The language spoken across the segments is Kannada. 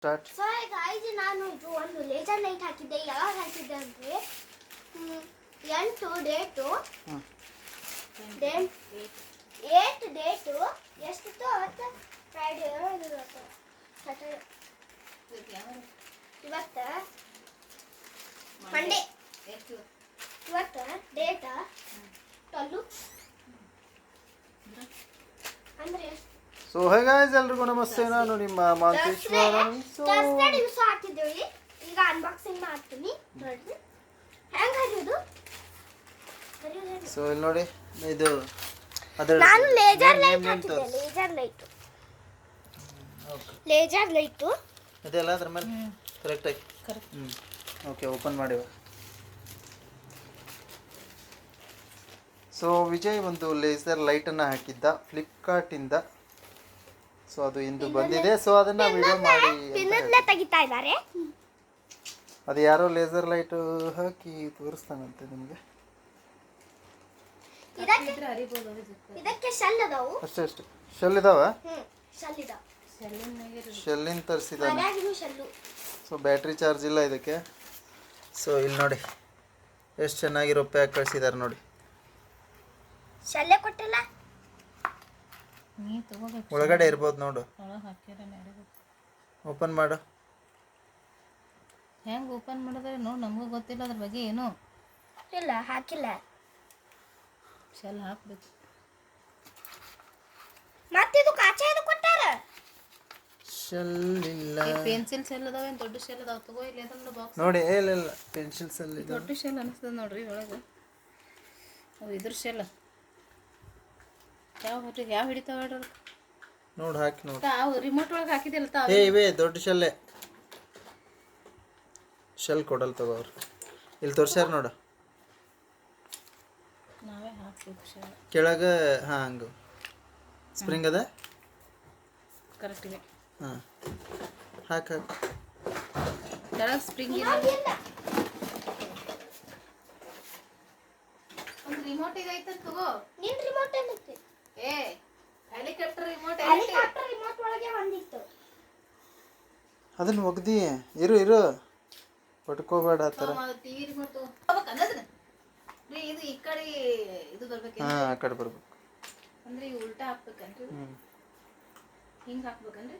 ಸ್ಟಾರ್ಟ್. ಸೊ ಗಾಯ್ಸ್ ನಾನು ಇದು ಒಂದು ಲೇಸರ್ ಲೈಟ್ ಹಾಕಿದ್ದೆ. ಯಾವಾಗ ಹಾಕಿದ್ದೆ ಅಂದರೆ 8 ಡೇಟು 8 ಡೇಟು ಎಷ್ಟಿತ್ತು ಅವತ್ತು ಫ್ರೈಡೇ ಇವತ್ತು ಮಂಡೇ ಇವತ್ತು ಡೇಟ 12 ಅಂದರೆ ಸೊ ಹೇ ಗಾಯ್ಸ್ ಎಲ್ರಿಗೂ ನಮಸ್ತೆ. ನಾನು ನಿಮ್ಮ ಮಾಂತೇಶ್ವರ. ದಿವಸ ಹಾಕಿದ್ದೇವೆ. ಈಗ ಅನ್ಬಾಕ್ಸಿಂಗ್ ಮಾಡ್ತೀನಿ ನೋಡ್ರಿ ಹೆಂಗ್ ಹರಿಯೋದು. ಸೊ ಇಲ್ಲಿ ನೋಡಿ ಇದು ಅದರ ನಾನು ಲೇಸರ್ ಲೈಟ್ ಹಾಕಿದ್ದೆ. ಲೇಸರ್ ಲೈಟ್ ಇದೆಲ್ಲ ಅದ್ರ ಮೇಲೆ ಕರೆಕ್ಟ್ ಆಗಿ ಓಕೆ ಓಪನ್ ಮಾಡಿವ. ಸೊ ವಿಜಯ್ ಒಂದು ಲೇಸರ್ ಲೈಟನ್ನು ಹಾಕಿದ್ದ ಫ್ಲಿಪ್ಕಾರ್ಟಿಂದ. ಸೊ ಅದು ಇಂದು ಬಂದಿದೆ. ಸೊ ಅದನ್ನ ವಿಡಿಯೋ ಮಾಡಿ ತೆಗಿತಾ ಇದ್ದಾರೆ. ಅದು ಯಾರೋ ಲೇಸರ್ ಲೈಟ್ ಹಾಕಿ ತೋರಿಸ್ತಾನಂತೆ ನಿಮಗೆ. ಇದಕ್ಕೆ ಶೆಲ್ ಅದಾವು ಅಷ್ಟೇ ಶೆಲ್ ಇದಾವ. ಶೆಲ್ಲಿನ ತರಿಸಿದಾನೆ. ಸೊ ಬ್ಯಾಟ್ರಿ ಚಾರ್ಜ್ ಇಲ್ಲ ಇದಕ್ಕೆ. ಸೊ ಇಲ್ಲಿ ನೋಡಿ ಎಷ್ಟು ಚೆನ್ನಾಗಿರೋ ಪ್ಯಾಕ್ ಕಳಿಸಿದ್ದಾರೆ ನೋಡಿ. ಶೆಲ್ಲೇ ಕೊಟ್ಟಿಲ್ಲ. ಒಳಗಡೆ ಇರ್ಬೋದು ನೋಡು. ಓಪನ್ ಮಾಡು. ಹೆಂಗೆ ಓಪನ್ ಮಾಡಿದ್ರೆ ನೋಡಿ, ನಮಗೂ ಗೊತ್ತಿಲ್ಲ ಅದ್ರ ಬಗ್ಗೆ ಏನು. ಇಲ್ಲ ಹಾಕಿಲ್ಲ. ಶೆಲ್ ಹಾಕ್ಬೇಕು. ಮತ್ತೆ ಇದು ಕಾಚಾ ಇದು ಕೊಟ್ಟಾರ. ಶೆಲ್ ಇಲ್ಲ. ಪೆನ್ಸಿಲ್ ಶೆಲ್ ಅದಾವ, ಏನು ದೊಡ್ಡ ಶೆಲ್ ಅದಾವ. ತಗೋ ಇಲ್ಲಿ ಅದನ್ನ ಬಾಕ್ಸ್ ನೋಡಿ. ಇಲ್ಲ ಪೆನ್ಸಿಲ್ ಶೆಲ್ ಇದೆ. ದೊಡ್ಡ ಶೆಲ್ ಅನಿಸ್ತದೆ ನೋಡ್ರಿ ಒಳಗೆ. ಅವು ಇದ್ರ ಶೆಲ್ ಯಾವ ಹಿಡಿತಾವ ಹೇಳ್ರಿ. ನೋಡಿ ಹಾಕಿ ನೋಡಿ. ತಾವು ರಿಮೋಟ್ ಒಳಗೆ ಹಾಕಿದಿಲ್ಲ ತಾವು. ಇವೇ ದೊಡ್ಡ ಶೆಲ್ಲೆ. ಶೆಲ್ ಕೊಡಲ್ ತಗೋ ಅವ್ರು. ಇಲ್ಲಿ ತೋರ್ಸ್ಯಾರ ನೋಡು. ನಾವೇ ಹಾಕ್ಬೇಕು ಶೆಲ್ ಕೆಳಗೆ. ಹಂಗೆ ಸ್ಪ್ರಿಂಗ್ ಅದ ಕರೆಕ್ಟ್ ಇದೆ. ಹಾಂ ಹಾಕು ಕೆಳಗೆ ಸ್ಪ್ರಿಂಗ್ ಇದೆ. ಒಂದು ರಿಮೋಟ್ ಇದೆ ಐತೆ ತಗೋ. ನಿನ್ ರಿಮೋಟ್ ಏನಿತ್ತು? ಏ ಹೆಲಿಕಾಪ್ಟರ್ ರಿಮೋಟ್ ಒಳಗೆ ಒಂದಿತ್ತು. ಅದನ್ನ ಒಗ್ದಿ. ಇರು ಪಟ್ಕೋಬೇಡ ಆ ಥರ. ಟಿವಿ ರಿಮೋಟ್ ತಗೋಬೇಕನ್ನೋದನ್ನ ರೀ. ಇದು ಈ ಕಡೆ ಇದು ಬರ್ಬೇಕು. ಹಾಂ ಆ ಕಡೆ ಬರ್ಬೇಕು. ಅಂದ್ರೆ ಈ ಉಲ್ಟಾ ಹಾಕ್ಬೇಕನ್ರಿ. ಹಿಂಗೆ ಹಾಕ್ಬೇಕನ್ರಿ.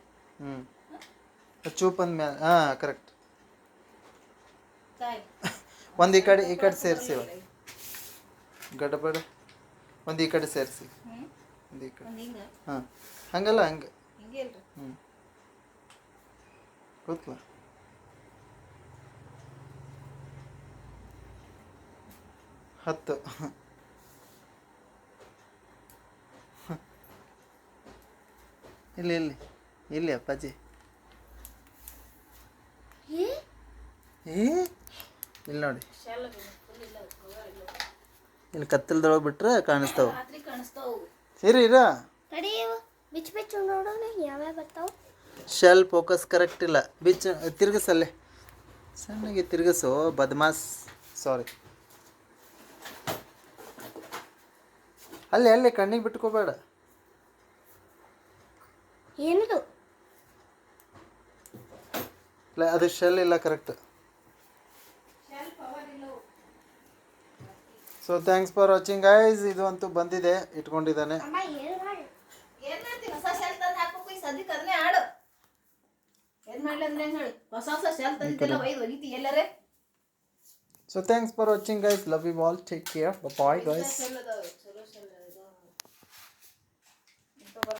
ಚೂಪ್ ಅಂದ್ಮೇಲೆ ಹಾಂ ಕರೆಕ್ಟ್. ತಾಯಿ ಒಂದು ಈ ಕಡೆ ಸೇರಿಸಿವ ಗಡಬಡ. ಒಂದು ಈ ಕಡೆ ಸೇರಿಸಿ. ಒಂದು ಈ ಕಡೆ. ಹಿಂಗೆ ಹಾಂ ಹಂಗಲ್ಲ ಹಂಗೆ. ಹಿಂಗೆ ಇಲ್ರಿ. ಕೂತ್ಲ. ಹತ್ತು. ಇಲ್ಲಿ ಅಪ್ಪಾಜಿ. ಇಲ್ಲಿ ನೋಡಿ. ಇಲ್ಲಿ ಕತ್ತಲ್ದೊಳಗೆ ಬಿಟ್ರೆ ಕಾಣಿಸ್ತಾವ. ಇರ ಬಿಚ್ಚು ನೋಡೋಣ ಯಾವ್ಯಾವ ಬರ್ತಾವ. ಶೆಲ್ ಫೋಕಸ್ ಕರೆಕ್ಟ್ ಇಲ್ಲ. ತಿರ್ಗಸಲ್ಲೇ ಸಣ್ಣಗೆ ತಿರ್ಗಸು ಬದ್ಮಾಸ್. ಸಾರಿ. ಅಲ್ಲಿ ಕಣ್ಣಿಗೆ ಬಿಟ್ಕೋಬೇಡ. ಏನದು? ಅದು ಶೆಲ್ ಇಲ್ಲ correct. So thanks for watching guys. ಇದು ಅಂತೂ ಬಂದಿದೆ, ಇಟ್ಕೊಂಡಿದ್ದಾನೆ. ಹೊಸ ಶೆಲ್ ತಂದು ಹಾಕ್ಬೇಕು. ಈ ಸದ್ಯಕ್ಕೆ ಅದನ್ನೇ ಆಡು. ಏನ್ ಮಾಡ್ಲಿ ಅಂದ್ರೆ ಹೇಳಿ, ಹೊಸ ಶೆಲ್ ತಂದಿದ್ದೆಲ್ಲ ಒಗಿತಿ ಎಲ್ಲರೇ. So thanks for watching guys. Love you all. Take care. Bye guys.